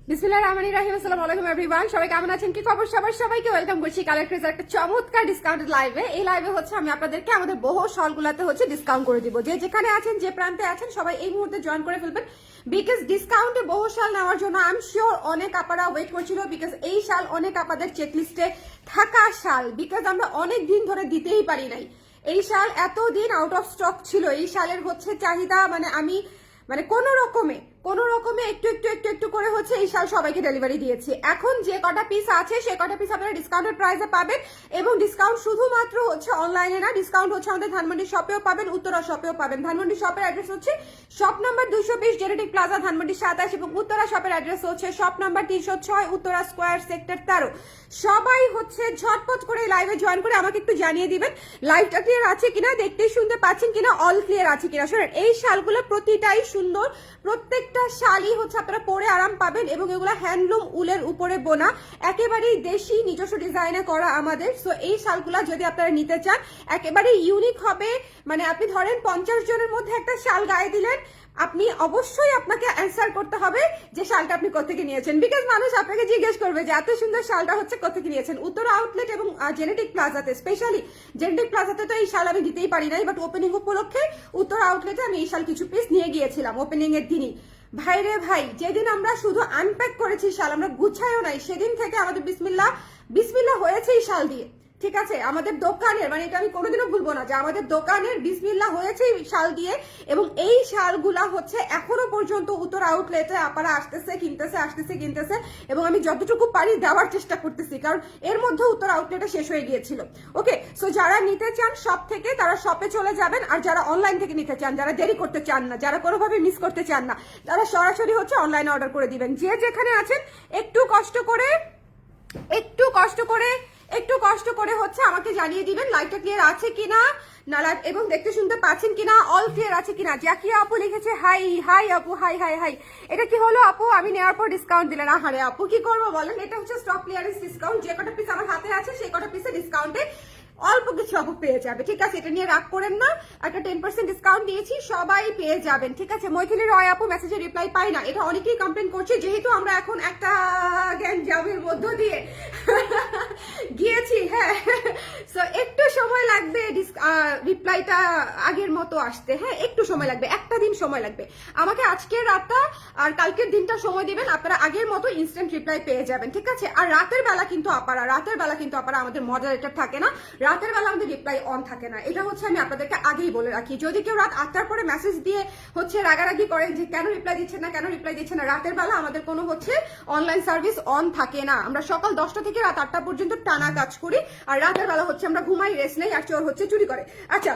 বিসমিল্লাহির রহমানির রহিম। আসসালামু আলাইকুম এভরিওয়ান, সবাই কেমন আছেন, কি খবর? সবাইকে ওয়েলকাম করছি কালেক্টরের একটা চমৎকার ডিসকাউন্টেড লাইভে। এই লাইভে হচ্ছে আমি আপনাদেরকে আমাদের বহু শলগুলাতে হচ্ছে ডিসকাউন্ট করে দিব। যে যেখানে আছেন, যে প্রান্তে আছেন, সবাই এই মুহূর্তে জয়েন করে ফেলবেন, বিকজ ডিসকাউন্টে বহু শাল নেওয়ার জন্য আই এম শিওর অনেক আপারা ওয়েট করছিল, বিকজ এই শাল অনেক আপাদের চেকলিস্টে থাকা শাল, বিকজ আমরা অনেক দিন ধরে দিতেই পারি নাই। এই শাল এতদিন আউট অফ স্টক ছিল। এই শালের হচ্ছে চাহিদা আমি কোনো রকমে একটু একটু একটু একটু করে হচ্ছে এই শাল সবাইকে ডেলিভারি দিয়েছি। এখন যে কটা পিস আছে সে কটা পিস আপনারা ডিসকাউন্টেড প্রাইসে পাবেন, এবং ডিসকাউন্ট শুধুমাত্র হচ্ছে অনলাইনে না, ডিসকাউন্ট হচ্ছে আমাদের ধানমন্ডি শপেও পাবেন, উত্তরা শপেও পাবেন। ধানমন্ডি শপের অ্যাড্রেস হচ্ছে shop number 220 genetic plaza Dhanmondi 27, এবং উত্তরা শপের অ্যাড্রেস হচ্ছে shop number 306 Uttara square sector 13। সবাই হচ্ছে ঝটপট করে লাইভে জয়েন করে আমাকে একটু জানিয়ে দিবেন লাইভটা ক্লিয়ার আছে কিনা, দেখতে শুনতে পাচ্ছেন কিনা, অল ক্লিয়ার আছে কিনা। শোনেন, এই শালগুলো প্রতিটাই সুন্দর, প্রত্যেকটা শালই হচ্ছে আপনারা পরে আরাম পাবেন, এবং এগুলো হ্যান্ডলুম উলের উপরে বোনা, একেবারেই দেশি নিজস্ব ডিজাইনে করা আমাদের। সো এই শালগুলা যদি আপনারা নিতে চান, একেবারে ইউনিক হবে। আপনি ধরেন 50 জনের মধ্যে একটা শাল গায়ে দিলেন, আপনি অবশ্যই আপনাকে অ্যান্সার করতে হবে যে শালটা আপনি কোথেকে নিয়েছেন, বিকজ মানুষ আপনাকে জিজ্ঞেস করবে যে এত সুন্দর শালটা হচ্ছে কোথেকে নিয়েছেন। উত্তর আউটলেট এবং জেনেটিক প্লাজাতে, স্পেশালি জেনেটিক প্লাজাতে তো এই শাল আমি দিতেই পারি নাই, বাট ওপেনিং উপলক্ষে উত্তর আউটলেটে আমি এই শাল কিছু পিস নিয়ে গিয়েছিলাম ওপেনিং এর দিনই। ভাই রে ভাই, যেদিন আমরা শুধু আনপ্যাক করেছি শাল, আমরা গুছাইও নাই, সেদিন থেকে আমাদের বিসমিল্লাহ বিসমিল্লাহ হয়েছে এই শাল দিয়ে। ঠিক আছে, আমাদের দোকানের এটা আমি কোনোদিনও ভুলবো না যে আমাদের দোকানের বিসমিল্লাহ হয়েছে এই শাল দিয়ে, এবং এই শালগুলা হচ্ছে এখনো পর্যন্ত উত্তর আউটলেটে আপনারা আসতেছে কিনতেছে, এবং আমি যতটুকু পারি দেওয়ার চেষ্টা করতেছি, কারণ এর মধ্যে উত্তর আউটলেটে শেষ হয়ে গিয়েছিল। ওকে, সো যারা নিতে চান শপ থেকে, তারা শপে চলে যাবেন, আর যারা অনলাইন থেকে নিতে চান, যারা দেরি করতে চান না, যারা কোনোভাবে মিস করতে চান না, তারা সরাসরি হচ্ছে অনলাইনে অর্ডার করে দিবেন। যে যেখানে আছেন একটু কষ্ট করে হচ্ছে আমাকে জানিয়ে দিবেন লাইভটা ক্লিয়ার আছে কিনা, না এবং দেখতে শুনতে পাচ্ছেন কিনা, অল ক্লিয়ার আছে কিনা। জাকিয়া আপু লিখেছে হাই আপু, হাই। এটা কি হলো আপু, আমি নেওয়ার পর ডিসকাউন্ট দিলেন? আহারে আপু, কি করবো বলেন, এটা হচ্ছে স্টক ক্লিয়ারেন্স ডিসকাউন্ট। যে কটা পিস আমার হাতে আছে সেই কটা পিসে ডিসকাউন্টে অল্প কিছু আপু পেয়ে যাবে। ঠিক আছে, এটা নিয়ে রাগ করেন না, একটা 10% ডিসকাউন্ট দিয়েছি, সবাই পেয়ে যাবেন। ঠিক আছে, মৈথিলি রয় আপু মেসেজে রিপ্লাই পাই না, এটা অনেকেই কমপ্লেন করছে, যেহেতু আমরা এখন একটা গ্যাঞ্জামের মধ্য দিয়ে গিয়েছি। হ্যাঁ, সো একটু সময় লাগবে রিপ্লাইটা আগের মতো আসতে। হ্যাঁ, একটু সময় লাগবে, একটা দিন সময় লাগবে। আমাকে আজকের রাতটা আর কালকের দিনটা সময় দিবেন, আপনারা আগের মতো ইনস্ট্যান্ট রিপ্লাই পেয়ে যাবেন। ঠিক আছে, আর রাতের বেলা কিন্তু আপারা আমাদের মডারেটর থাকে না, রাতের বেলা আমাদের রিপ্লাই অন থাকে না। এটা হচ্ছে আমি আপনাদেরকে আগেই বলে রাখি। যদি কেউ রাত 8টার পরে মেসেজ দিয়ে হচ্ছে রাগারাগি করেন যে কেন রিপ্লাই দিচ্ছেন না, রাতের বেলা আমাদের কোনো হচ্ছে অনলাইন সার্ভিস অন থাকে না। আমরা সকাল 10টা থেকে রাত 8টা পর্যন্ত টানা কাজ করি, আর রাতের বেলা হচ্ছে আমরা ঘুমাই, রেস্ট নেই, আর চোর হচ্ছে চুরি করে। আচ্ছা,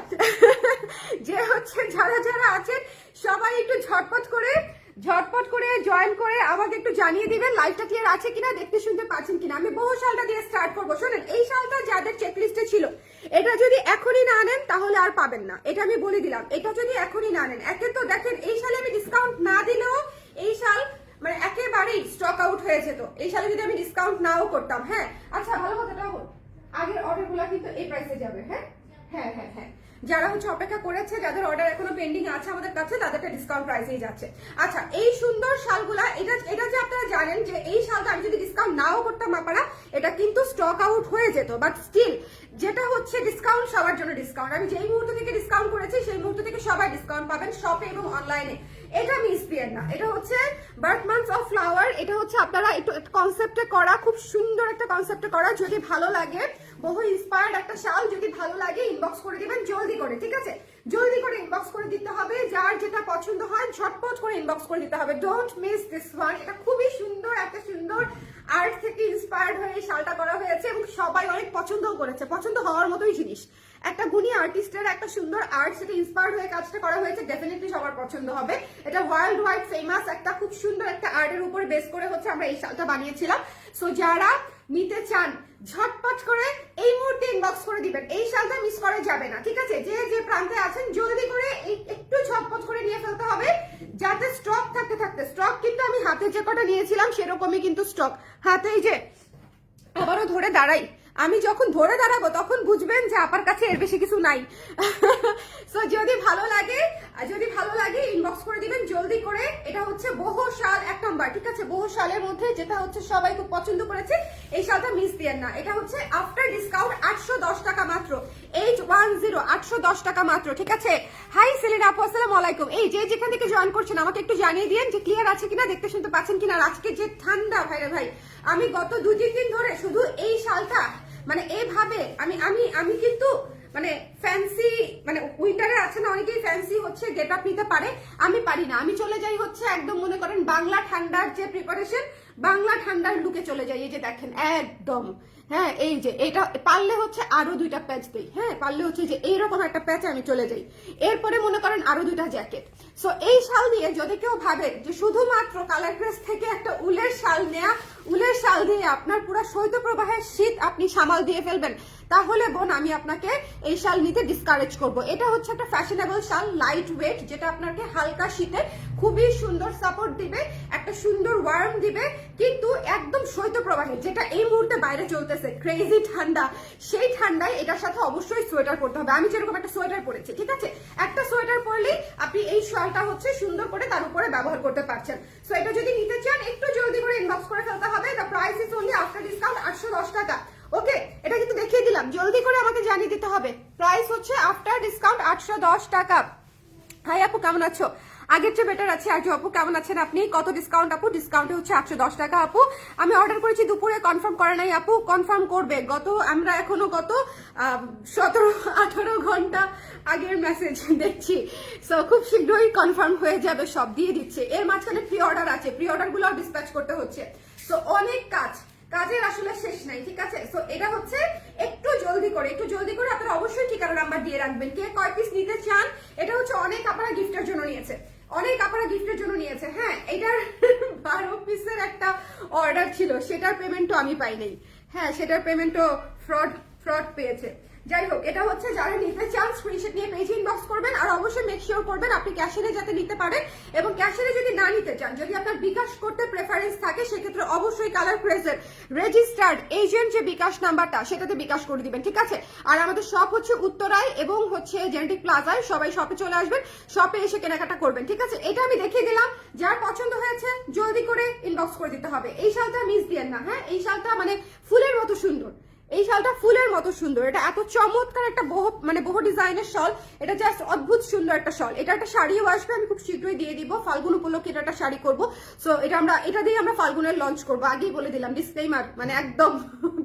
যে হচ্ছে যারা আছেন সবাই একটু ঝটপট করে জয়েন করে আমাকে একটু জানিয়ে দিবেন লাইভটা ক্লিয়ার আছে কিনা, দেখতে শুনতে পাচ্ছেন কিনা। আমি বহু শালটা দিয়ে স্টার্ট করবো। শোনেন, এই শালটা যাদের চেকলিস্টে ছিল, এটা যদি এখনই না নেন তাহলে আর পাবেন না, এটা আমি বলে দিলাম। এটা যদি এখনই না নেন, একে তো দেখেন এই শালে আমি ডিসকাউন্ট না দিলেও এই শাল একেবারেই স্টক আউট হয়ে যেত, এই শালে যদি আমি ডিসকাউন্ট নাও করতাম। হ্যাঁ, আচ্ছা, ভালো কথাটা হল আগের অর্ডার গুলা কিন্তু এই প্রাইসে যাবে। হ্যাঁ, যারা হচ্ছে অপেক্ষা করেছে, যাদের অর্ডার এখনো পেন্ডিং আছে আমাদের কাছে, তাদেরটা ডিসকাউন্ট প্রাইসেই যাচ্ছে। আচ্ছা, এই সুন্দর শালগুলা, এটা যে আপনারা জানেন যে এই শালটা আমি যদি ডিসকাউন্ট নাও করতাম আপনারা, এটা কিন্তু স্টক আউট হয়ে যেত, বাট স্টিল যেটা হচ্ছে ডিসকাউন্ট সবার জন্য ডিসকাউন্ট। আমি যেই মুহূর্ত থেকে ডিসকাউন্ট করেছি সেই মুহূর্ত থেকে সবাই ডিসকাউন্ট পাবেন শপে এবং অনলাইনে। এটা মিস পিয়ার না, এটা হচ্ছে বার্থ মান্থস অফ ফ্লাওয়ার। এটা হচ্ছে আপনারা একটু কনসেপ্টে করা, খুব সুন্দর একটা কনসেপ্টে করা। যদি ভালো লাগে, বহু ইন্সপায়ার্ড একটা শাল, যদি ভালো লাগে ইনবক্স করে দিবেন জলদি করে। ঠিক আছে, জলদি করে ইনবক্স করে দিতে হবে, যার যেটা পছন্দ হয় ঝটপট করে ইনবক্স করে দিতে হবে। Don't miss this one. এটা খুবই সুন্দর, একটা সুন্দর আর্ট থেকে ইন্সপায়ার্ড হয়ে এই শালটা করা হয়েছে, এবং সবাই অনেক পছন্দও করেছে, পছন্দ হওয়ার মতোই জিনিস। একটা গুণী আর্টিস্টের একটা সুন্দর আর্ট থেকে ইন্সপায়ার্ড হয়ে কাজটা করা হয়েছে, ডেফিনেটলি সবার পছন্দ হবে। এটা ওয়ার্ল্ড ওয়াইড ফেমাস একটা খুব সুন্দর একটা আর্টের উপরে বেস করে হচ্ছে আমরা এই শালটা বানিয়েছিলাম। সো যারা নিতে চান ঝটপট করে এই মুহূর্তে ইনবক্স করে দিবেন, এই শালটা মিস করা যাবে না। ঠিক আছে, যে প্রান্তে আছেন জলদি করে একটু ঝটপট করে নিয়ে ফেলতে হবে, যাতে স্টক থাকতে স্টক কিন্তু আমি হাতে যে কটা নিয়েছিলাম সেরকমই কিন্তু স্টক হাতেই। যে আবারও ধরে দাঁড়াই, আমি যখন ধরে দাঁড়াবো তখন বুঝবেন যে আপনার কাছে এর বেশি কিছু নাই। সো যদি ভালো লাগে ইনবক্স করে দিবেন জলদি করে। এটা হচ্ছে বহু শাল একটা নাম্বার, ঠিক আছে, বহু শালের মধ্যে যেটা হচ্ছে সবাই খুব পছন্দ করেছে, এই শালটা মিস দিয়েন না। এটা হচ্ছে আফটার ডিসকাউন্ট 810 টাকা মাত্র, 810 810 টাকা মাত্র, ঠিক আছে। হাই সেলিনা আপু, আসসালামু আলাইকুম। এই যে যেখান থেকে জয়েন করছেন আমাকে একটু জানিয়ে দিয়েন যে ক্লিয়ার আছে কিনা, দেখতে শুনতে পাচ্ছেন কিনা। আর আজকে যে ঠান্ডা ভাইরে ভাই, আমি গত 2-3 দিন ধরে শুধু এই শালটা মানে এইভাবে আমি কিন্তু মানে ফ্যান্সি, মানে উইন্টারে আছে না অনেকেই ফ্যান্সি হচ্ছে গেট আপ নিতে পারে, আমি পারি না। আমি চলে যাই হচ্ছে একদম মনে করেন বাংলা ঠান্ডার যে প্রিপারেশন, বাংলা ঠান্ডার লুকে চলে যাই। এই যে দেখেন একদম, হ্যাঁ এই যে এটা পারলে হচ্ছে আরো 2টা প্যাচ দেই, হ্যাঁ পারলে হচ্ছে যে এইরকম একটা প্যাচে আমি চলে যাই, এরপরে মনে করেন আরো 2টা জ্যাকেট। সো এই শাল দিয়ে যদি কেউ ভাবে যে শুধুমাত্র কালার ড্রেস থেকে একটা উলের শাল নেয়া, উলের শাল দিয়ে আপনার পুরো শৈত্যপ্রবাহের শীত আপনি সামাল দিয়ে ফেলবেন, তাহলে বোন আমি আপনাকে এই শাল নিতে ডিসকারেজ করব। এটা হচ্ছে একটা ফ্যাশনেবল শাল, লাইট ওয়েট, যেটা আপনাকে হালকা শীতে খুবই সুন্দর সাপোর্ট দিবে, একটা সুন্দর ওয়ার্ম দিবে, কিন্তু একদম শৈত্যপ্রবাহে যেটা এই মুহূর্তে বাইরে চলতেছে ক্রেজি ঠান্ডা, সেই ঠান্ডায় এটার সাথে অবশ্যই সোয়েটার পরতে হবে। আমি যেরকম একটা সোয়েটার পরেছি, ঠিক আছে, একটা সোয়েটার পরলেই আপনি এই শালটা হচ্ছে সুন্দর করে তার উপরে ব্যবহার করতে পারছেন। সো এটা যদি নিতে চান একটু জলদি করে ইনবক্স করে ফেলতে হবে। The price is only after discount 810 টাকা। ওকে, এটা কিন্তু দেখিয়ে দিলাম, জলদি করে আমাকে জানিয়ে দিতে হবে। প্রাইস হচ্ছে আফটার ডিসকাউন্ট 810 টাকা। হাই আপু, কেমন আছো? আগের চেয়ে বেটার আছে। আর আপু কেমন আছেন আপনি? কত ডিসকাউন্ট আপু? ডিসকাউন্টে হচ্ছে 810 টাকা আপু। আমি অর্ডার করেছি দুপুরে, কনফার্ম করে নাই আপু, কনফার্ম করবে। আমরা এখনো 17-18 ঘন্টা আগের মেসেজ দেখছি। সো খুব শীঘ্রই কনফার্ম হয়ে যাবে, সব দিয়ে দিচ্ছে। এর মাঝখানে প্রি অর্ডার আছে, প্রি অর্ডার গুলো ডিসপ্যাচ করতে হচ্ছে। সো অনেক কাজের আসলে শেষ নাই, ঠিক আছে। সো এটা হচ্ছে একটু জলদি করে আপনারা অবশ্যই ঠিকানা নাম্বার দিয়ে রাখবেন, কে কয় পিস নিতে চান। এটা হচ্ছে অনেক আপনারা গিফটের জন্য নিয়েছে, হ্যাঁ এটার 12 পিসের একটা অর্ডার ছিল, সেটার পেমেন্টও আমি পাই নাই, হ্যাঁ সেটার পেমেন্টও ফ্রড পেয়েছে। যাই হোক, এটা হচ্ছে যারা নিতে চান স্ক্রিনশট নিয়ে পেজে ইনবক্স করবেন, আর অবশ্যই মেক শিওর করবেন আপনি ক্যাশিয়ারে যাতে নিতে পারেন। এবং ক্যাশিয়ারে যদি না নিতে চান, যদি আপনার বিকাশ করতে প্রেফারেন্স থাকে, সেক্ষেত্রে অবশ্যই কালার প্রেসের রেজিস্টার্ড এজেন্ট যে বিকাশ নাম্বারটা, সেটাতে বিকাশ করে দিবেন, ঠিক আছে। আর আমাদের শপ হচ্ছে উত্তরায় এবং হচ্ছে জেনেটিক প্লাজায়, সবাই শপে চলে আসবেন, শপে এসে কেনাকাটা করবেন, ঠিক আছে। এটা আমি দেখিয়ে দিলাম, যার পছন্দ হয়েছে জলদি করে ইনবক্স করে দিতে হবে। এই শালটা মিস দিয়েন না, হ্যাঁ এই শালটা মানে ফুলের মতো সুন্দর, এই শালটা ফুলের মতো সুন্দর। এটা এত চমৎকার একটা বহু ডিজাইনের শল, এটা জাস্ট অদ্ভুত সুন্দর একটা শল। এটা একটা শাড়িও আসবে, আমি খুব শীঘ্রই দিয়ে দিব, ফাল্গুন উপলক্ষে এটা একটা শাড়ি করবো। সো এটা দিয়ে আমরা ফাল্গুনের লঞ্চ করবো, আগেই বলে দিলাম, ডিসক্লেইমার, মানে একদম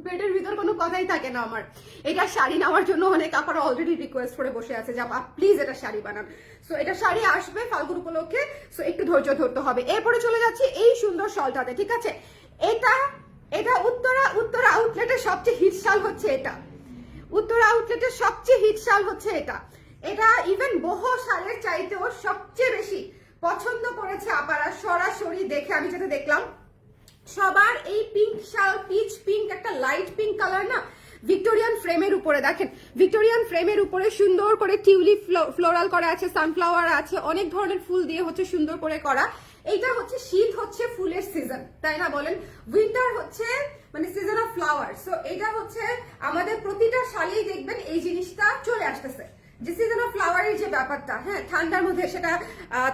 পেটের ভিতর কোনো কথাই থাকে না আমার। এটা শাড়ি নেওয়ার জন্য অনেক আপনারা অলরেডি রিকোয়েস্ট করে বসে আছে যে প্লিজ এটা শাড়ি বানান। সো এটা শাড়ি আসবে ফাল্গুন উপলক্ষে, সো একটু ধৈর্য ধরতে হবে। এরপরে চলে যাচ্ছি এই সুন্দর শলটাতে, ঠিক আছে। এটা উত্তরা আউটলেটের সবচেয়ে হিট শাল হচ্ছে এটা, উত্তরা আউটলেটের সবচেয়ে হিট শাল হচ্ছে এটা ইভেন বহু শালের চাইতেও সবচেয়ে বেশি পছন্দ করেছে আপারা। সরাসরি দেখে আমি যেটা দেখলাম, সবার এই পিঙ্ক শাল, পিচ পিঙ্ক, একটা লাইট পিঙ্ক কালার না, ভিক্টোরিয়ান ফ্রেমের উপরে দেখেন, ভিক্টোরিয়ান ফ্রেমের উপরে সুন্দর করে টিউলিপ ফ্লোরাল করা আছে, সানফ্লাওয়ার আছে, অনেক ধরনের ফুল দিয়ে হচ্ছে সুন্দর করে করা। এইটা হচ্ছে শীত হচ্ছে ফুলের সিজন, তাই না বলেন? উইন্টার হচ্ছে মানে সিজন অফ ফ্লাওয়ার। সো এটা হচ্ছে আমাদের প্রতিটা শালেই দেখবেন এই জিনিসটা চলে আসতেছে, যে সিজন অফ ফ্লাওয়ারের যে ব্যাপারটা, হ্যাঁ ঠান্ডার মধ্যে সেটা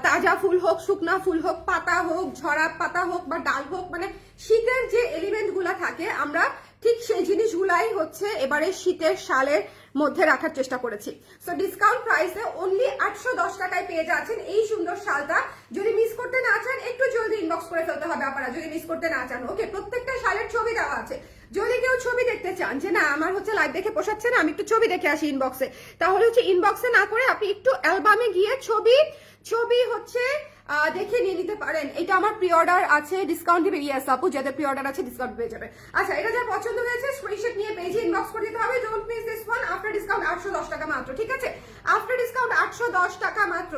তাজা ফুল হোক, শুকনা ফুল হোক, পাতা হোক, ঝরা পাতা হোক বা ডাল হোক, মানে শীতের যে এলিমেন্ট গুলা থাকে আমরা ঠিক সেই জিনিসগুলাই হচ্ছে এবারে শীতের শালের মধ্যে রাখার চেষ্টা করেছি। সো ডিসকাউন্ট প্রাইসে অনলি 810 টাকায় পেয়ে যাচ্ছেন এই সুন্দর শালটা। যদি মিস করতে না চান একটু জলদি ইনবক্স করে ফেলতে হবে আপনারা, যদি মিস করতে না চান। ওকে, প্রত্যেকটা শালের ছবি দেওয়া আছে, যদি কেউ ছবি দেখতে চান যে না আমার হচ্ছে লাইভ দেখে পোষাচ্ছে না, আমি একটু ছবি দেখে আসি ইনবক্সে, তাহলে হচ্ছে ইনবক্সে না করে আপনি একটু অ্যালবামে গিয়ে ছবি হচ্ছে দেখে নিয়ে নিতে পারেন। এটা আমার প্রি অর্ডার আছে, ডিসকাউন্ট দিবে। ইয়েস আপু, যাদের প্রি অর্ডার আছে ডিসকাউন্ট পেয়ে যাবে। আচ্ছা, এটা যার পছন্দ হয়েছে স্ক্রিনশট নিয়ে পেজে ইনবক্স করে দিতে হবে। Don't miss this one, after discount 810 টাকা মাত্র, ঠিক আছে। আফটার ডিসকাউন্ট 810 টাকা মাত্র।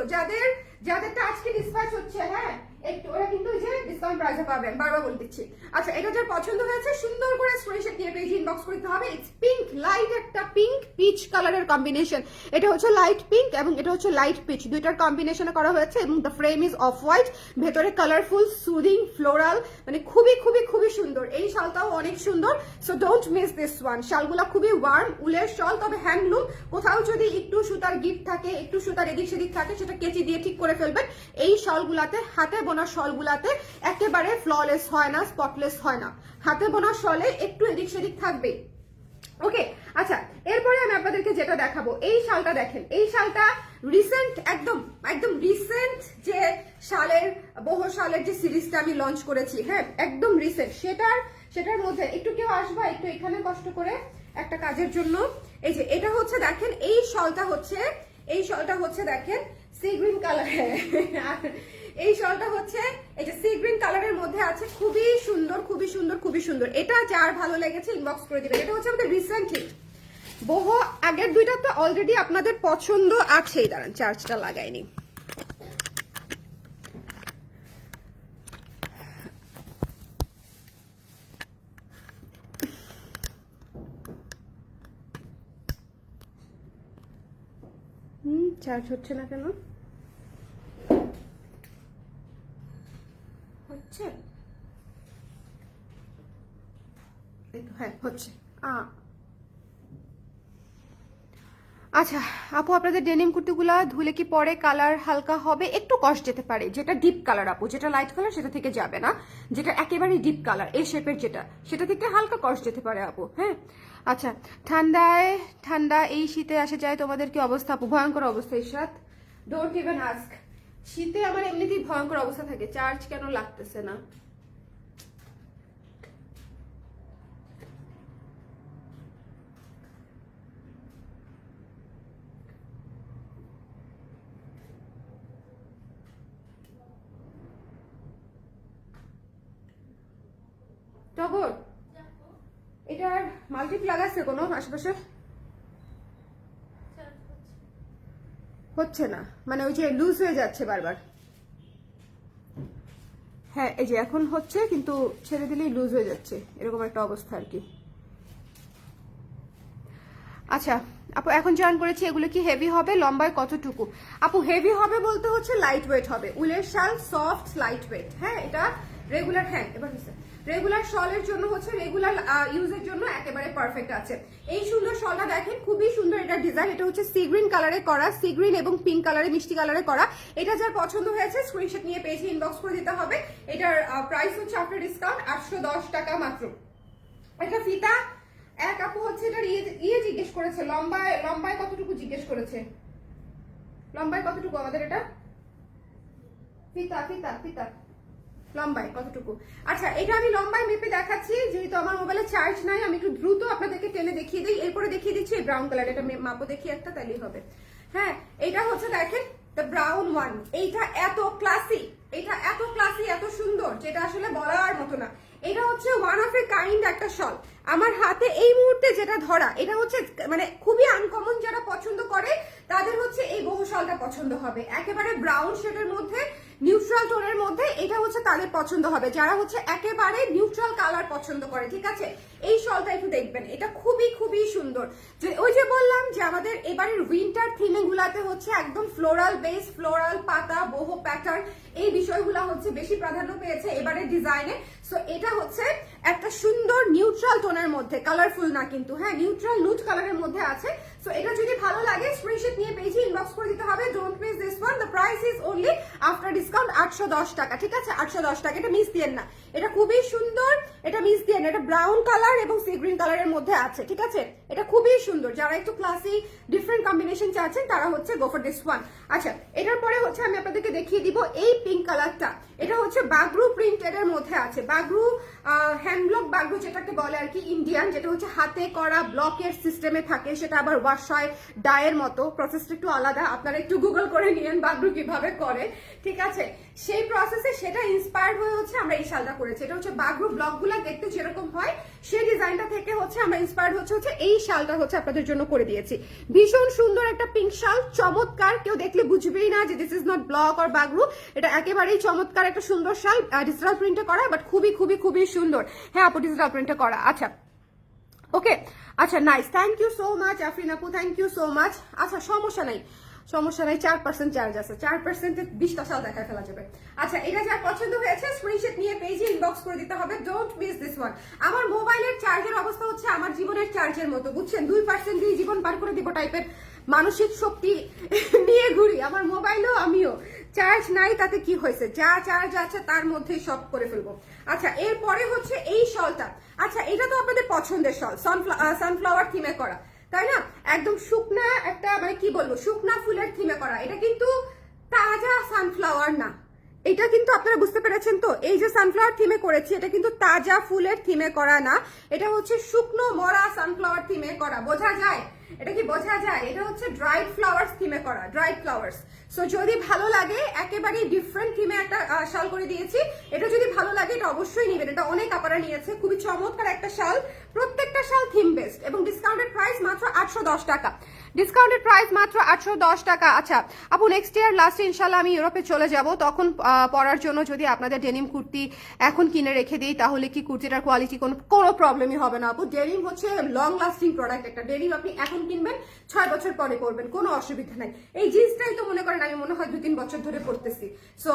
যাদেরটা আজকে ডিসপ্যাচ হচ্ছে, হ্যাঁ একটু ওরা কিন্তু যে ডিসকাউন্ট প্রাইসে পাবেন, বারবার বলে দিচ্ছি। আচ্ছা, এটা যার পছন্দ হয়েছে সুন্দর করে স্ক্রিনশট নিয়ে পেজে ইনবক্স করতে হবে। ইটস পিঙ্ক, লাইট একটা পিঙ্ক পিচ কালারের কম্বিনেশন। এটা হচ্ছে লাইট পিঙ্ক এবং এটা হচ্ছে লাইট পিচ, দুইটার কম্বিনেশনে করা হয়েছে এবং the frame is of white, ভেতরে কালারফুল, সুদিং, ফ্লোরাল, মানে খুবই খুবই খুবই সুন্দর। এই শালটাও অনেক সুন্দর। So don't miss this one. শালগুলা খুবই ওয়ার্ম, উলের শাল, তবে হ্যান্ডলুম। কোথাও যদি একটু সুতার গিফট থাকে, একটু সুতার এদিক সেদিক থাকে, সেটা কেচি দিয়ে ঠিক করে ফেলবেন। এই শালগুলাতে, হাতে বোনা শালগুলাতে একেবারে ফ্ললেস হয় না, স্পটলেস হয় না। হাতে বোনা শলে একটু এদিক সেদিক থাকবে। ওকে, আচ্ছা এরপরে আমি আপনাদেরকে যেটা দেখাবো, এই শালটা দেখেন। এই শালটা রিসেন্ট, একদম একদম রিসেন্ট যে শালের, বহু শালের যে সিরিজটা আমি লঞ্চ করেছি, হ্যাঁ একদম রিসেন্ট, সেটার মধ্যে একটু কেউ আসবা একটু এখানে কষ্ট করে একটা কাজের জন্য। এই যে এটা হচ্ছে দেখেন, এই শালটা হচ্ছে দেখেন সি গ্রিন কালার। এই শলটা হচ্ছে এই যে সি গ্রিন কালারের মধ্যে আছে, খুবই সুন্দর খুবই সুন্দর খুবই সুন্দর। এটা যার ভালো লেগেছে ইনবক্স করে দিবেন। এটা হচ্ছে আমাদের রিসেন্টলি, বহু আগের দুইটা তো অলরেডি আপনাদের পছন্দ আছেই। দাঁড়ান চার্জটা লাগাইনি। চার্জ হচ্ছে না কেন? হচ্ছে, হ্যাঁ হচ্ছে। আচ্ছা আপু, আপনাদের ডেনিম কুর্তিগুলা ধুলে কি পরে কালার হালকা হবে? একটু কষ্ট যেতে পারে। যেটা ডিপ কালার আপু, যেটা লাইট কালার সেটা থেকে যাবে না, যেটা একেবারে ডিপ কালার এই শেপের যেটা, সেটা থেকে হালকা কষ্ট যেতে পারে আপু। হ্যাঁ আচ্ছা, ঠান্ডা এই শীতে আসে যায়, তোমাদের কি অবস্থা আপু? ভয়ঙ্কর অবস্থা ইশরাত, ডোন্ট ইভেন আস্ক। শীতে আমার এমনিতেই ভয়ঙ্কর অবস্থা থাকে। চার্জ কেন লাগতেছে না? টগর, এটার মাল্টিপ্লাগ আছে কোনো আশেপাশে? হচ্ছে না, মানে ওই যে লুজ হয়ে যাচ্ছে বারবার। হ্যাঁ এই যে এখন হচ্ছে, কিন্তু ছেড়ে দিলেই লুজ হয়ে যাচ্ছে, এরকম একটা অবস্থা আর কি। আচ্ছা আপু, এখন জয়েন করেছি, এগুলো কি হেভি হবে? লম্বায় কতটুকু? আপু হেভি হবে বলতে হচ্ছে লাইট ওয়েট হবে, উলের শাল সফট লাইট ওয়েট। হ্যাঁ এটা রেগুলার, হ্যাঁ এবার রেগুলার শলের জন্য হচ্ছে, রেগুলার ইউজের জন্য একেবারে পারফেক্ট আছে। এই সুন্দর শলটা দেখেন, খুবই সুন্দর এটা ডিজাইন। এটা হচ্ছে সি গ্রিন কালারে করা, সি গ্রিন এবং পিঙ্ক কালারে, মিষ্টি কালারে করা। এটা যার পছন্দ হয়েছে স্ক্রিনশট নিয়ে পেজে ইনবক্স করে দিতে হবে। এটার প্রাইস হচ্ছে আফটার ডিসকাউন্ট 810 টাকা মাত্র। এটা ফিতা এক আপু হচ্ছে, এটার ইয়ে জিজ্ঞেস করেছে, লম্বায় কতটুকু জিজ্ঞেস করেছে, লম্বায় কতটুকু আমাদের এটা ফিতা ফিতা ফিতা লম্বায় কতটুকু? আচ্ছা এটা আমি লম্বায় মেপে দেখাচ্ছি, যেহেতু আমার মোবাইলে চার্জ নাই আমি একটু দ্রুত আপনাদেরকে টেনে দেখিয়ে দিই। এরপরে দেখিয়ে দিচ্ছি ব্রাউন কালার, এটা মাপো দেখি একটা, তাইলেই হবে। হ্যাঁ এটা হচ্ছে দেখেন দ্য ব্রাউন ওয়ান। এইটা এত ক্লাসি, এটা এত ক্লাসি, এত সুন্দর, যেটা আসলে বলার মতো না। এটা হচ্ছে ওয়ান অফ এ কাইন্ড একটা শল। আমার হাতে এই মুহূর্তে যেটা ধরা, এটা হচ্ছে মানে খুবই আনকমন। যারা পছন্দ করে তাদের হচ্ছে এই বহু শলটা পছন্দ হবে। একেবারে ব্রাউন শেডের মধ্যে, নিউট্রাল টোনের মধ্যে, এটা হচ্ছে তাদের পছন্দ হবে যারা হচ্ছে একেবারে নিউট্রাল কালার পছন্দ করে। ঠিক আছে, এই শলটা একটু দেখবেন, এটা খুবই খুবই সুন্দর। যে ওই যে বললাম যে আমাদের এবারের উইন্টার থিমে গুলাতে হচ্ছে একদম ফ্লোরাল বেস, ফ্লোরাল পাতা, বহু প্যাটার্ন, এই বিষয়গুলো হচ্ছে বেশি প্রাধান্য পেয়েছে এবারের ডিজাইনে। সো এটা হচ্ছে একটা সুন্দর নিউট্রাল টোনের মধ্যে, কালারফুল না কিন্তু, হ্যাঁ নিউট্রাল নুট কালারের মধ্যে আছে। সো এটা যদি ভালো লাগে স্ক্রিনশট নিয়ে পেজে ইনবক্স করে দিতে হবে। Don't miss this one, the price is only after discount 810 টাকা। ঠিক আছে 810 টাকা, এটা মিস দিয়েন না, এটা খুবই সুন্দর, এটা মিস দিয়েন। এটা ব্রাউন কালার এবং সি গ্রিন কালারের মধ্যে আছে। ঠিক আছে, এটা খুবই সুন্দর। যারা একটু ক্লাসি ডিফারেন্ট কম্বিনেশন চাচ্ছেন তারা হচ্ছে গো ফর দিস ওয়ান। আচ্ছা এটার পরে হচ্ছে আমি আপনাদেরকে দেখিয়ে দিব এই পিঙ্ক কালারটা। এটা হচ্ছে বাগরু প্রিন্টেড এর মধ্যে আছে, বাগরু হ্যান্ড ব্লক বাগরু যেটাকে বলে আর কি, ইন্ডিয়ান, যেটা হচ্ছে হাতে করা ব্লকের সিস্টেমে থাকে, সেটা আবার ওয়াশ হয় ডায়ের মতো, প্রসেসটা একটু আলাদা, আপনারা একটু গুগল করে নিয়েন বাগরু কিভাবে করে। ঠিক আছে, সেই প্রসেসে সেটা ইন্সপায়ার্ড হয়ে হচ্ছে আমরা এই শালটা করেছি। এটা হচ্ছে বাগরু ব্লকগুলো দেখতে যেরকম হয় সেই ডিজাইনটা থেকে হচ্ছে আমরা ইন্সপায়ার্ড হচ্ছে এই শালটা হচ্ছে আপনাদের জন্য করে দিয়েছি। ভীষণ সুন্দর একটা পিঙ্ক শাল, চমৎকার, কেউ দেখলে বুঝবেই না যে দিস ইজ নট ব্লক আর বাগরু। এটা একেবারেই চমৎকার একটা সুন্দর শাল, ডিজিটাল প্রিন্টে করা, বাট খুবই খুবই খুবই সুন্দর। হ্যাঁ আপু ডিজিটাল প্রিন্টে করা। আচ্ছা ওকে, আচ্ছা nice, thank you so much Afrin আপু, থ্যাংক ইউ সো মাচ। আচ্ছা সমস্যা নাই, সমস্যা নাই, 4% চার্জ আছে, 4%-এ 20টা শাল দেখায় ফেলা যাবে। আচ্ছা এটা যার পছন্দ হয়েছে স্ক্রিনশট নিয়ে পেজে ইনবক্স করে দিতে হবে। Don't miss this one. আমার মোবাইলের চার্জের অবস্থা হচ্ছে আমার জীবনের চার্জের মতো, বুঝছেন, 2% দিয়ে জীবন পার করে দিব টাইপের মানসিক শক্তি নিয়ে ঘুরি, আমার মোবাইলও আমিও। চার্জ নাই তাতে কি হয়েছে, যা চার্জ আছে তার মধ্যেই সব করে ফেলবো। আচ্ছা এরপরে হচ্ছে এই শলটা, আচ্ছা এটা তো আপনাদের পছন্দের শল, সানফ্লাওয়ার থিমে করা, তাই না? একদম শুকনা একটা মানে কি বলবো, শুকনা ফুলের থিমে করা। এটা কিন্তু তাজা সানফ্লাওয়ার না, এটা কিন্তু আপনারা বুঝতে পেরেছেন তো, এই যে সানফ্লাওয়ার থিমে করেছি এটা কিন্তু তাজা ফুলের থিমে করা না, এটা হচ্ছে শুকনো মরা সানফ্লাওয়ার থিমে করা। বোঝা যায়? এটা কি বোঝা যায়? এটা হচ্ছে ড্রাইড ফ্লাওয়ার্স থিমে করা, ড্রাইড ফ্লাওয়ার্স। সো যদি ভালো লাগে, একেবারে ডিফারেন্ট থিমে একটা শাল করে দিয়েছি, এটা যদি ভালো লাগে এটা অবশ্যই নেবেন। এটা অনেক আপারা নিয়েছে, খুবই চমৎকার একটা শাল, প্রত্যেকটা শাল থিম বেস্ট এবং ডিসকাউন্টেড প্রাইস মাত্র 810 টাকা, ডিসকাউন্টেড প্রাইস মাত্র 810 টাকা। আচ্ছা আপু নেক্সট ইয়ার লাস্টে ইনশাল্লাহ আমি ইউরোপে চলে যাব, তখন পরার জন্য যদি আপনাদের ডেনিম কুর্তি এখন কিনে রেখে দিই তাহলে কি কুর্তিটার কোয়ালিটি কোনো প্রবলেমই হবে না আপু? ডেনিম হচ্ছে লং লাস্টিং প্রোডাক্ট, একটা ডেনিম আপনি এখন কিনবেন 6 বছর পরে পরবেন, কোনো অসুবিধা নাই। এই জিন্সটাই তো মনে করেন আমি মনে হয় 2-3 বছর ধরে পরতেছি। সো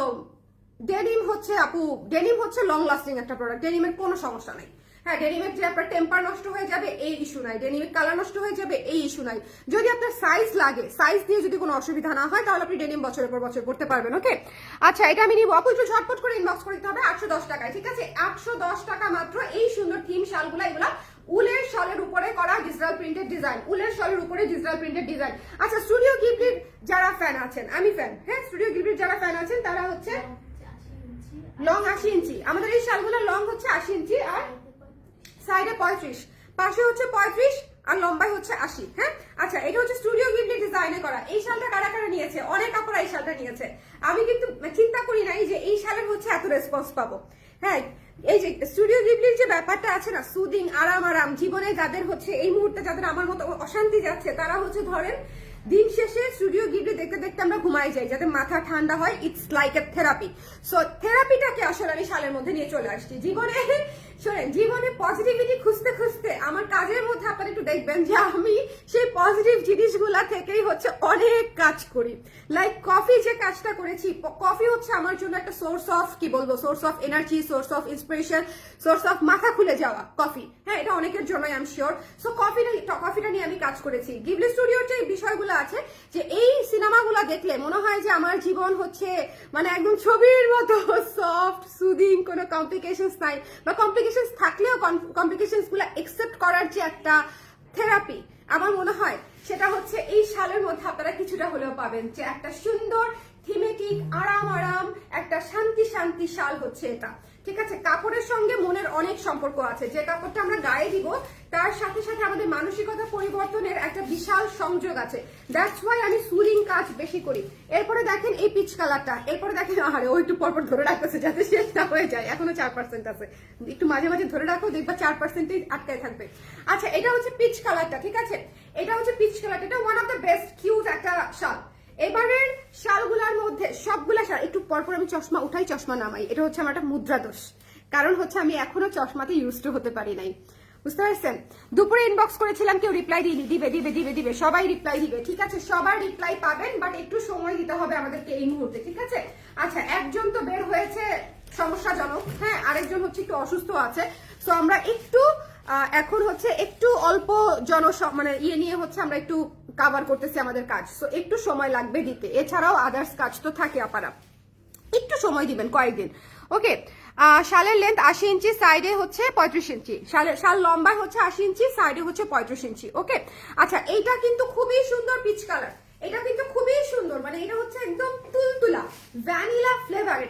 ডেনিম হচ্ছে আপু, ডেনিম হচ্ছে লং লাস্টিং একটা প্রোডাক্ট, ডেনিমের কোনো সমস্যা নাই। হ্যাঁ ডেনিমের যে আপনার টেম্পার নষ্ট হয়ে যাবে এই ইস্যু নাই, ডেনিমের কালার নষ্ট হয়ে যাবে এই ইস্যু নাই। যদি আপনার সাইজ লাগে, সাইজ দিয়ে যদি কোনো অসুবিধা না হয় তাহলে আপনি ডেনিম বছরের পর বছর পড়তে পারবেন। ওকে আচ্ছা এটা আমি নিবো আপু, একটু ঝটপট করে ইনবক্স করে দিতে হবে 810 টাকায়, ঠিক আছে? 810 টাকা মাত্র এই সুন্দর থিম শালগুলা, এগুলা উলের শলের উপরে করা ডিজিটাল প্রিন্টেড ডিজাইন, উলের শলের উপরে ডিজিটাল প্রিন্টেড ডিজাইন। আচ্ছা স্টুডিও গিফটের যারা ফ্যান আছেন, আমি ফ্যান, হ্যাঁ স্টুডিও গিফটের যারা ফ্যান আছেন তারা হচ্ছে লং 80 ইঞ্চি, আমাদের এই শালগুলো লং হচ্ছে 80 ইঞ্চি আর সাইডে 35, পাশে হচ্ছে 35 আর লম্বাই হচ্ছে 80। হ্যাঁ আচ্ছা এটা হচ্ছে স্টুডিও গিফটের ডিজাইনে করা। এই শালটা কারা কারা নিয়েছে? অনেক আপনারা এই শালটা নিয়েছে, আমি কিন্তু চিন্তা করি নাই যে এই শালের হচ্ছে এত রেসপন্স পাবো। হ্যাঁ এই যে স্টুডিও গিফটের যে ব্যাপারটা আছে না, সুদিং আরাম আরাম, জীবনে যাদের হচ্ছে এই মুহূর্তে যাদের আমার মতো অশান্তি যাচ্ছে তারা হচ্ছে ধরেন দিন শেষে স্টুডিও গিফট দেখতে দেখতে আমরা ঘুমাই যাই, যাতে মাথা ঠান্ডা হয়, it's like a therapy. So থেরাপিটাকে আসলে আমি শালের মধ্যে নিয়ে চলে আসছি। জীবনে শোনেন, জীবনে পজিটিভিটি খুঁজতে খুঁজতে আমার কাজের মধ্যে আপনারা একটু দেখবেন যে আমি সেই পজিটিভ জিনিসগুলা থেকেই হচ্ছে অনেক কাজ করি। লাইক কফি যে কাজটা করেছি, কফি হচ্ছে আমার জন্য একটা সোর্স অফ কি বলবো, source of energy, source of inspiration, source of মাথা খুলে যাওয়া কফি। হ্যাঁ এটা অনেকের জন্যই আই এম শিওর। সো কফিটা নিয়ে আমি কাজ করেছি। গিবলি স্টুডিওর যে বিষয়গুলো আছে, যে এই সিনেমাগুলো দেখলে মনে হয় যে আমার জীবন হচ্ছে মানে একদম ছবির মতো সফট সুদিং, কোনো কমপ্লিকেশনস নাই, বা কমপ্লিকেশনস থাকলেও কমপ্লিকেশনস গুলো একসেপ্ট করার যে একটা থেরাপি আমার মনে হয় সেটা হচ্ছে এই শালের মধ্যে আপনারা কিছুটা হলেও পাবেন, যে একটা সুন্দর থিমেটিক আরাম আরাম একটা শান্তি শান্তি শাল হচ্ছে এটা, ঠিক আছে? কাপড়ের সঙ্গে মনের অনেক সম্পর্ক আছে, যে কাপড়টা আমরা গায়ে দিব তার সাথে সাথে আমাদের মানসিকতা পরিবর্তনের একটা বিশাল সংযোগ আছে। দ্যাটস ওয়াই আমি সুদিং কাজ বেশি করি। এরপরে দেখেন এই পিচ কালারটা, এরপরে দেখেন আরে ও একটু পরপর ধরে রাখতেছে যাতে শেষ না হয়ে যায়, এখনো 4% আছে, একটু মাঝে মাঝে ধরে রাখো, দেখবা 4%ই আটকায় থাকবে। আচ্ছা এটা হচ্ছে পিচ কালারটা, ঠিক আছে? এটা হচ্ছে পিচ কালারটা, এটা one of the best cute একটা শাল। এবারের শালগুলার মধ্যে সবগুলা শাল, একটু পরপর আমি চশমা উঠাই চশমা নামাই, এটা হচ্ছে আমার একটা মুদ্রা দোষ, কারণ হচ্ছে আমি এখনো চশমাতে ইউজ টু হতে পারি নাই, বুঝতে পারছেন? দুপুরে ইনবক্স করেছিলাম, কেউ রিপ্লাই দিইনি, দিবে দিবে দিবে দিবে, সবাই রিপ্লাই দিবে, ঠিক আছে? সবার রিপ্লাই পাবেন, বাট একটু সময় দিতে হবে আমাদেরকে এই মুহূর্তে, ঠিক আছে? আচ্ছা একজন তো বের হয়েছে সমস্যাজনক, হ্যাঁ আরেকজন হচ্ছে একটু অসুস্থ আছে, সো আমরা একটু এখন হচ্ছে একটু অল্প মানে ইয়ে নিয়ে হচ্ছে আমরা একটু কাভার করতেছি আমাদের কাজ, সো একটু সময় লাগবে দিতে, এছাড়াও আদার্স কাজ তো থাকে আপারা, একটু সময় দিবেন কয়েকদিন। ওকে শালের লেন্থ 80 ইঞ্চি, সাইডে হচ্ছে 35 ইঞ্চি, শাল লম্বায় হচ্ছে 80 ইঞ্চি, সাইডে হচ্ছে 35 ইঞ্চি। ওকে আচ্ছা এইটা কিন্তু খুবই সুন্দর পিচ কালার, এটা কিন্তু খুবই সুন্দর, মানে এটা হচ্ছে একদম তুলতুলা ভ্যানিলা ফ্লেভার,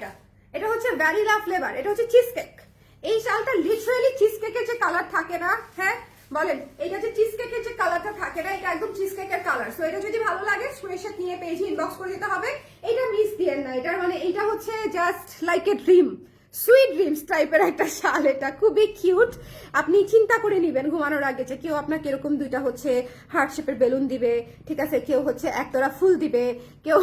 এটা হচ্ছে ভ্যানিলা ফ্লেভার, এটা হচ্ছে চিজ কেক। এই শালটা লিটারালি চিজ কেকের যে কালার থাকে না, হ্যাঁ বলেন, এটা যে চিজ কেকের যে কালারটা থাকে না, এটা একদম চিজ কেকের কালার। সো এটা যদি ভালো লাগে স্ক্রিনশট নিয়ে পেজে ইনবক্স করে দিতে হবে, এটা মিস দিয়েন না, এটার মানে এটা হচ্ছে just like a dream, sweet dreams টাইপের একটা শাল, এটা খুবই কিউট। আপনি চিন্তা করে নিবেন ঘুমানোর আগে যে কেউ আপনাকে এরকম দুইটা হচ্ছে হার্ট শেপের বেলুন দিবে, ঠিক আছে? কেউ হচ্ছে একতরা ফুল দিবে, কেউ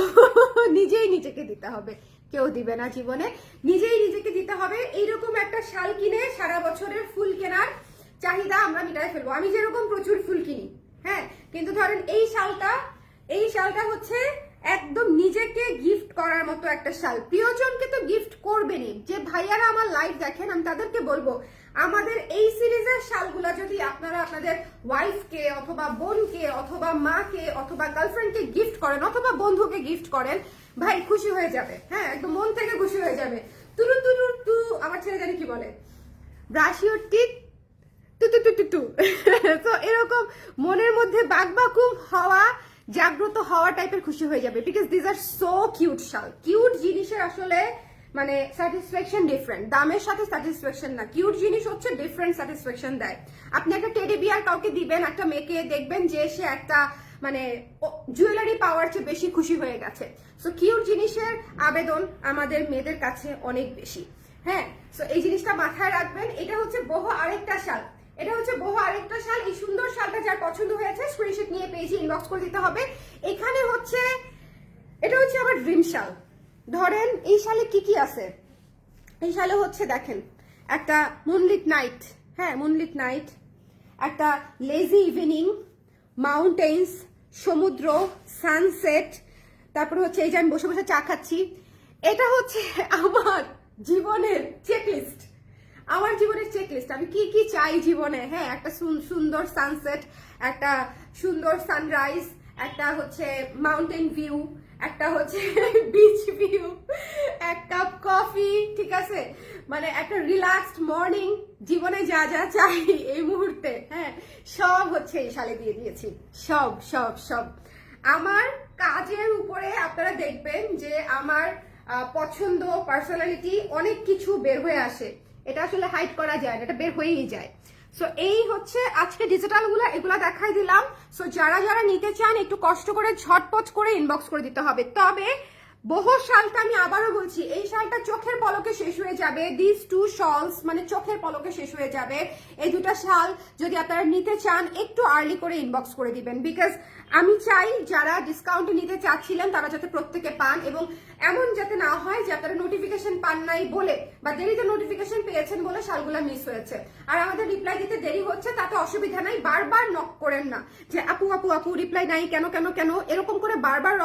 নিজেই নিজেকে দিতে হবে, কেউ দিবে না জীবনে, নিজেই নিজেকে দিতে হবে। এইরকম একটা শাল কিনে সারা বছরের ফুল কেনার চাহিদা আমরা মিটাই ফেলবো। আমি যেরকম প্রচুর ফুল কিনি, হ্যাঁ, কিন্তু ধরেন এই শালটা হচ্ছে একদম নিজেকে গিফট করার মতো একটা শাল। প্রিয়জনকে তো গিফট করবেনই, যে ভাইয়ারা আমার লাইভ দেখেন আমি তাদেরকে বলবো আমাদের এই সিরিজের শালগুলা যদি আপনারা আপনাদের ওয়াইফকে অথবা বোনকে অথবা মাকে অথবা গার্লফ্রেন্ডকে গিফট করেন অথবা বন্ধুকে গিফট করেন, ভাই খুশি হয়ে যাবে। হ্যাঁ, একদম মন থেকে খুশি হয়ে যাবে। তুরু তুরু টু, আমার ছেলে জানি কি বলে, brush your teeth too too too too too. তো এরকম মনের মধ্যে বাকবাকুম হওয়া, জাগ্রত হওয়া টাইপের খুশি হয়ে যাবে, because this are so cute শাল। কিউট জিনিসের আসলে মানে স্যাটিসফ্যাকশন ডিফারেন্ট, দামের সাথে স্যাটিসফ্যাকশন না। কিউট জিনিস হচ্ছে ডিফারেন্ট স্যাটিসফ্যাকশন দেয়। আপনি একটা টেডি বিয়ার কাউকে দিবেন, একটা মেয়েকে দেখবেন যে সে একটা মানে জুয়েলারি পাওয়ার চেয়ে বেশি খুশি হয়ে গেছে। সো কিউট জিনিসের আবেদন আমাদের মেয়েদের কাছে অনেক বেশি। হ্যাঁ, সো এই জিনিসটা মাথায় রাখবেন। এটা হচ্ছে বহু আরেকটা শাল, এটা হচ্ছে বহু আরেকটা শাল। এই সুন্দর শালটা যার পছন্দ হয়েছে স্ক্রিনশট নিয়ে পেজে ইনবক্স করে দিতে হবে। এখানে হচ্ছে এটা হচ্ছে আমার ড্রিম শাল। ধরেন এই শালে কি কি আছে, এই শালে হচ্ছে দেখেন একটা মুনলিট নাইট, হ্যাঁ মুনলিট নাইট, একটা লেজি ইভিনিং, মাউন্টেন্স, সমুদ্র, সানসেট, তারপর হচ্ছে এই যে আমি বসে বসে চা খাচ্ছি। এটা হচ্ছে আমার জীবনের চেকলিস্ট, আমার জীবনের চেকলিস্ট। আমি কি কি চাই জীবনে, হ্যাঁ একটা সুন্দর সানসেট, একটা সুন্দর সানরাইজ, একটা হচ্ছে মাউন্টেন ভিউ, একটা হচ্ছে বিচ ভিউ, এক কাপ কফি, ঠিক আছে, মানে একটা রিল্যাক্সড মর্নিং। জীবনে যা যা চাই এই মুহূর্তে, হ্যাঁ সব হচ্ছে এই শালে দিয়ে দিয়েছি, সব সব সব। আমার কাজের উপরে আপনারা দেখবেন যে আমার পছন্দ, পার্সোনালিটি অনেক কিছু বের হয়ে আসে। এটা আসলে হাইড করা যায় না, এটা বের হয়েই যায়। সো এই হচ্ছে আজকে ডিজিটাল গুলা, এগুলা দেখাই দিলাম। সো যারা যারা নিতে চান একটু কষ্ট করে ঝটপট করে ইনবক্স করে দিতে হবে। তবে বহু শালটা আমি আবারও বলছি, এই শালটা চোখের পলকে শেষ হয়ে যাবে। দিস টু শলস মানে চোখের পলকে শেষ হয়ে যাবে। এই দুটা শাল যদি আপনারা নিতে চান একটু আর্লি করে ইনবক্স করে দিবেন, বিকজ আমি চাই যারা ডিসকাউন্ট নিতে চাচ্ছিলেন তারা যাতে প্রত্যেকে পান, এবং এমন যাতে না হয় যে আপনারা নোটিফিকেশন পান নাই বলে বা দেরিতে নোটিফিকেশন পেয়েছেন বলে শালগুলা মিস হয়েছে আর আমাদের রিপ্লাই দিতে দেরি হচ্ছে। তাতে অসুবিধা নাই, বারবার নক করেন না যে আপু আপু আপু রিপ্লাই নাই কেন কেন কেন, এরকম করে বারবার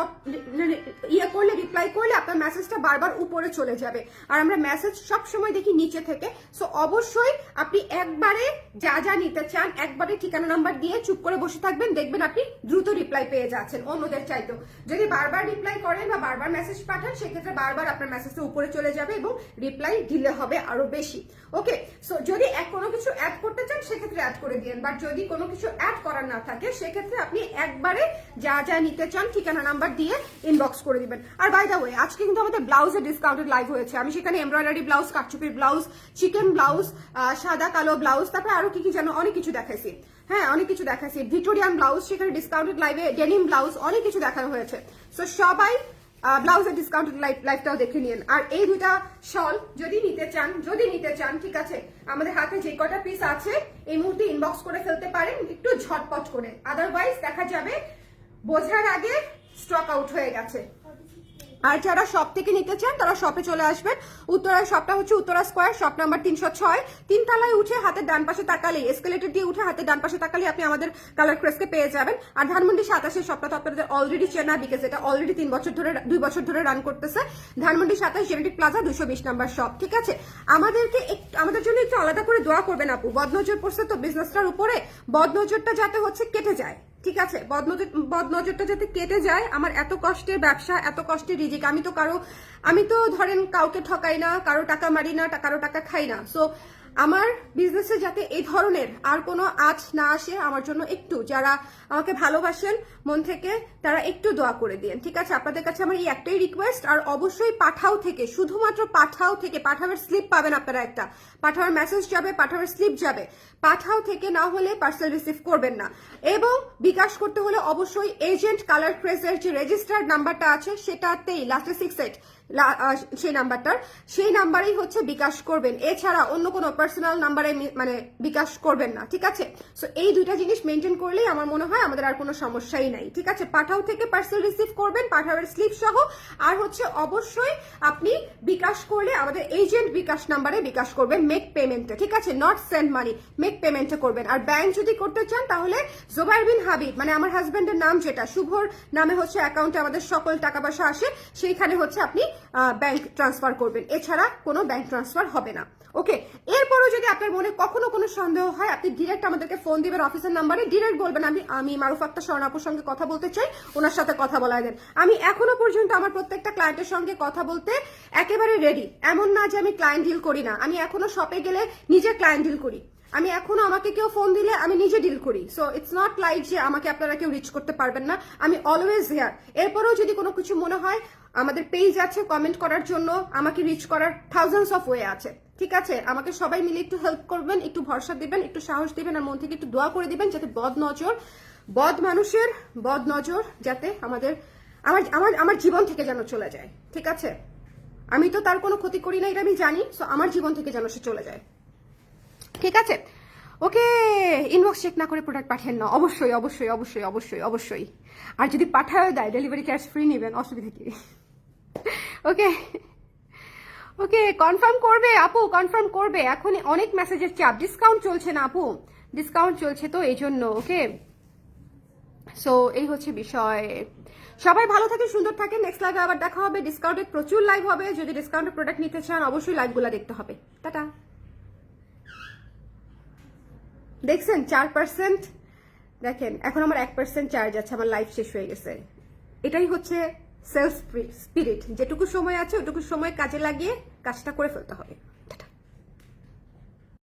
ইয়ে করলে, রিপ্লাই করলে আপনার মেসেজটা বারবার উপরে চলে যাবে, আর আমরা মেসেজ সব সময় দেখি নিচে থেকে। সো অবশ্যই আপনি একবারে যা যা নিতে চান একবারে ঠিকানা নাম্বার দিয়ে চুপ করে বসে থাকবেন, দেখবেন আপনি দ্রুত রিপ্লাই পেয়ে যাচ্ছেন অন্যদের চাইতেও। যদি বারবার রিপ্লাই করেন বা বারবার মেসেজ পাঠান সেক্ষেত্রে বারবার আপনার মেসেজটা উপরে চলে যাবে এবং রিপ্লাই দিলে হবে আরো বেশি। ওকে, সো যদি কোনো কিছু অ্যাড করতে চান সেক্ষেত্রে অ্যাড করে দিন, বাট যদি কোনো কিছু অ্যাড করার না থাকে সেক্ষেত্রে আপনি একবারে যা যা নিতে চান ঠিকানা নাম্বার দিয়ে ইনবক্স করে দিবেন। আর বাই দ্য ওয়ে আজকে কিন্তু আমাদের ব্লাউজের ডিসকাউন্টেড লাইভ হয়েছে। আমি সেখানে এমব্রয়ডারি ব্লাউজ, কাটচুপির ব্লাউজ, চিকেন ব্লাউজ, সাদা কালো ব্লাউজ, তারপরে আরো কি কি যেন অনেক কিছু দেখাইছি। হ্যাঁ অনেক কিছু দেখাচ্ছি, ভিক্টোরিয়ান ব্লাউজ, সেখানে ডিসকাউন্টেড লাইভে ডেনিম ব্লাউজ অনেক কিছু দেখানো হয়েছে। সো সবাই ব্লাউজের ডিসকাউন্টেড লাইভটাও দেখে নিন। আর এই দুটা শল যদি নিতে চান ঠিক আছে, আমাদের হাতে যে কটা পিস আছে এই মুহূর্তে ইনবক্স করে ফেলতে পারেন একটু ঝটপট করে, আদারওয়াইজ দেখা যাবে বোঝার আগে স্টক আউট হয়ে গেছে। আর যারা শপ থেকে নিতে চান তারা শপে চলে আসবেন। উত্তরার শপটা হচ্ছে উত্তরা স্কোয়ার, শপ নাম্বার 306, 3 তলায় উঠে হাতের ডান পাশে তাকালে, এসকেলেটর দিয়ে উঠে হাতের ডান পাশে তাকালে আপনি আমাদের কালার ক্রেসকে পেয়ে যাবেন। আর ধানমন্ডি 27 শপটা তো আপনাদের অলরেডি চেনা, বিকজ এটা অলরেডি 2 বছর ধরে রান করতেছে। Dhanmondi 27 genetic plaza 220 number shop, ঠিক আছে। আমাদের জন্য একটু আলাদা করে দোয়া করবেন আপু, বদনজর পড়ছে তো বিজনেসটার উপরে, বদনজরটা যাতে হচ্ছে কেটে যায়, ঠিক আছে, বদনজরটা যাতে কেটে যায়। আমার এত কষ্টের ব্যবসা, এত কষ্টের রিজিক, আমি তো ধরেন কাউকে ঠকাই না, কারো টাকা মারি না, কারো টাকা খাই না। সো আমার বিজনেসে যাতে এই ধরনের আর কোনো আঁচ না আসে, আমার জন্য একটু যারা আমাকে ভালোবাসেন মন থেকে তারা একটু দোয়া করে দিন, ঠিক আছে। আপনাদের কাছে আমার এই একটাই রিকোয়েস্ট। আর অবশ্যই পাঠাও থেকে, শুধুমাত্র পাঠাও থেকে, পাঠাওয়ের স্লিপ পাবেন আপনারা, একটা পাঠাওয়ার মেসেজ যাবে, পাঠাওয়ার স্লিপ যাবে, পাঠাও থেকে না হলে পার্সেল রিসিভ করবেন না। এবং বিকাশ করতে হলে অবশ্যই এজেন্ট কালার ক্রেজের যে রেজিস্টার্ড নাম্বারটা আছে সেটাতেই লাস্টে 68 সেই নাম্বারেই হচ্ছে বিকাশ করবেন, এছাড়া অন্য কোনো পার্সোনাল নাম্বারে মানে বিকাশ করবেন না, ঠিক আছে। সো এই দুইটা জিনিস মেনটেন করলেই আমার মনে হয় আমাদের আর কোনো সমস্যাই নাই, ঠিক আছে। পাঠাও থেকে পার্সেল রিসিভ করবেন, পাঠাওয়ের স্লিপ সহ। আর হচ্ছে অবশ্যই আপনি বিকাশ করলে আমাদের এজেন্ট বিকাশ নাম্বারে বিকাশ করবেন, মেক পেমেন্টে, ঠিক আছে, নট সেন্ড মানি, মেক পেমেন্টে করবেন। আর ব্যাংক যদি করতে চান তাহলে জোবাইর বিন হাবিব, মানে আমার হাজবেন্ডের নাম যেটা, শুভর নামে হচ্ছে অ্যাকাউন্টে আমাদের সকল টাকা পয়সা আসে, সেইখানে হচ্ছে আপনি ব্যাংক ট্রান্সফার করবেন, এছাড়া কোনো ব্যাংক ট্রান্সফার হবে না। ওকে, এরপরও যদি আপনার মনে কখনো কোনো সন্দেহ হয়, আপনি ডিরেক্ট আমাদেরকে ফোন দিবেন অফিসের নাম্বারে, ডিরেক্ট বলবেন আমি মারুফ আক্তার স্বর্ণ আপুর সঙ্গে কথা বলতে চাই, ওনার সাথে কথা বলা দেন। আমি এখনো পর্যন্ত আমার প্রত্যেকটা ক্লায়েন্টের সঙ্গে কথা বলতে একেবারে রেডি। এমন না যে আমি ক্লায়েন্ট ডিল করি না, আমি এখনো শপে গেলে নিজে ক্লায়েন্ট ডিল করি, আমি এখনো আমাকে কেউ ফোন দিলে আমি নিজে ডিল করি। সো ইটস নট লাইক যে আমাকে আপনারা কেউ রিচ করতে পারবেন না, আমি অলওয়েজ হিয়ার। এরপরেও যদি কোনো কিছু মনে হয়, আমাদের পেজ আছে কমেন্ট করার জন্য, আমাকে রিচ করার থাউজেন্ডস অফ ওয়ে আছে, ঠিক আছে? আমাকে সবাই মিলে একটু হেল্প করবেন, একটু ভরসা দিবেন, একটু সাহস দিবেন, আর মন থেকে একটু দোয়া করে দিবেন যাতে বদ মানুষের বদ নজর যাতে আমার জীবন থেকে যেন চলে যায়, ঠিক আছে? আমি তো তার কোনো ক্ষতি করি না, এটা আমি জানি। সো আমার জীবন থেকে যেন সে চলে যায়, ঠিক আছে? ওকে, ইনবক্স চেক না করে প্রোডাক্ট পাঠান না, অবশ্যই অবশ্যই অবশ্যই অবশ্যই অবশ্যই। আর যদি পাঠায় দেয় ডেলিভারি ক্যাশ ফ্রি নেবেন, অসুবিধা কি? ওকে ওকে, কনফার্ম করবে আপু, কনফার্ম করবে। এখন অনেক মেসেজের চাপ, ডিসকাউন্ট চলছে না আপু, ডিসকাউন্ট চলছে তো এই জন্য। ওকে, সো এই হচ্ছে বিষয়। সবাই ভালো থাকেন, সুন্দর থাকেন। নেক্সট লাইভে আবার দেখা হবে, ডিসকাউন্টের প্রচুর লাইভ হবে। যদি ডিসকাউন্টের প্রোডাক্ট নিতে চান অবশ্যই লাইভগুলো দেখতে হবে। টাটা। দেখছেন 4%, দেখেন এখন আমার 1% চার্জ আছে, আমার লাইফ শেষ হয়ে গেছে। এটাই হচ্ছে সেলস স্পিরিট, যেটুকু সময় আছে ওটুকু সময় কাজে লাগিয়ে কাজটা করে ফেলতে হবে।